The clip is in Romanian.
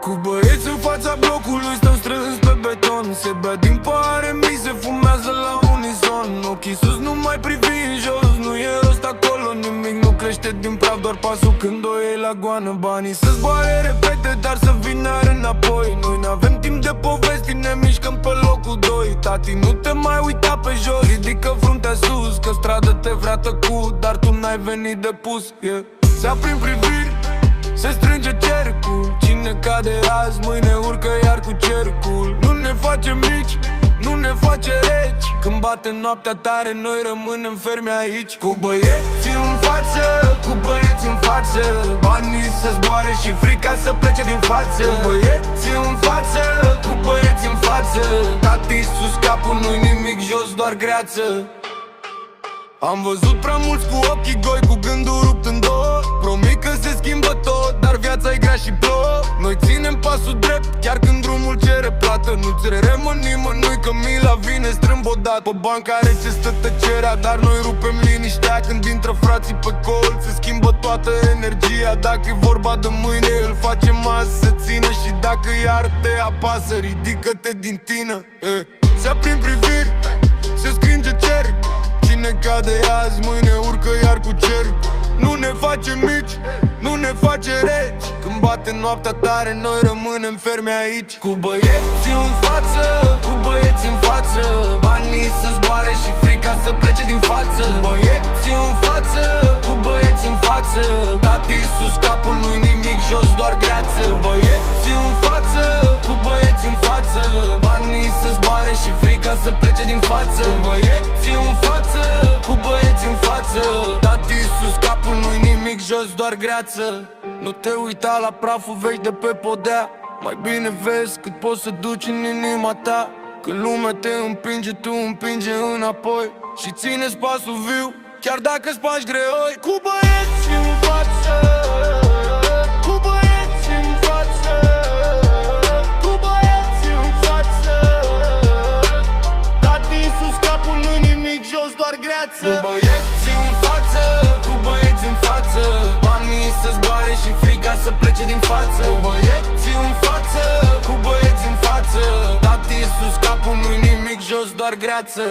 Cu băieți în fața blocului stăm strâns pe beton. Se bea din pahare mii, se fumează la unison. Ochii sus, nu mai privi în jos, nu e rost acolo. Nimic nu crește din praf, doar pasul când o iei la goană. Banii să zboare repede, dar să vină înapoi. Noi n-avem timp de povesti, ne mișcăm pe locul 2. Tati, nu te mai uita pe jos, ridică fruntea sus, că stradă te vrea tăcut, dar tu n-ai venit de pus, yeah. Se aprind priviri, se strânge cercul. Cine cade azi, mâine urcă iar cu cercul. Nu ne face mici, nu ne face reci. Când bate noaptea tare, noi rămânem fermi aici. Cu băieți în față, cu băieți în față. Banii să zboare și frica să plece din față. Cu băieți în față, cu băieți în față. Tati sus, capul nu-i nimic jos, doar greață. Am văzut prea mulți cu ochii goi, cu gândul rupt în două. Promit că se schimbă tot, dar viața e grea și plouă. Noi ținem pasul drept, chiar când drumul cere plată. Nu cerem în nimănui, că mila vine strâmb odată. Pe banca are ce stă tăcerea, dar noi rupem liniștea. Când intră frații pe colț, se schimbă toată energia. Dacă e vorba de mâine, îl facem azi să țină. Și dacă iar te apasă, ridică-te din tine, Se aprind priviri, se scringe cerc. Cine cade azi, mâine urcă iar cu cerc. Nu ne face mici, nu ne face reci. Când bate noaptea tare, noi rămânem fermi aici. Cu băieți în față, cu băieți în față. Banii să zboare și frica să plece din față. Băieți în față, cu băieți în față. Tati sus, capul nu-i nimic jos, doar greață. Băieți în față, cu băieți în față. Banii să zboare și frica să plece din față. Băieți în față, cu băieți în față. Tati sus, capul nu-i nimic jos, doar greață. Nu te uita la praful vechi de pe podea. Mai bine vezi cât poți să duci în inima ta. Când lumea te împinge, tu împinge înapoi. Și ține-ți pasul viu, chiar dacă spargi greoi. Cu băieți în față, cu băieți în față, cu băieți în față. Tati sus, capul nu-i nimic jos, doar greață. Cu băieți în față, cu băieți în față. Banii să zboare și frica să plece din față. Cu băieți în față, cu băieți în față. Tati sus, capul nu-i nimic jos, doar greață.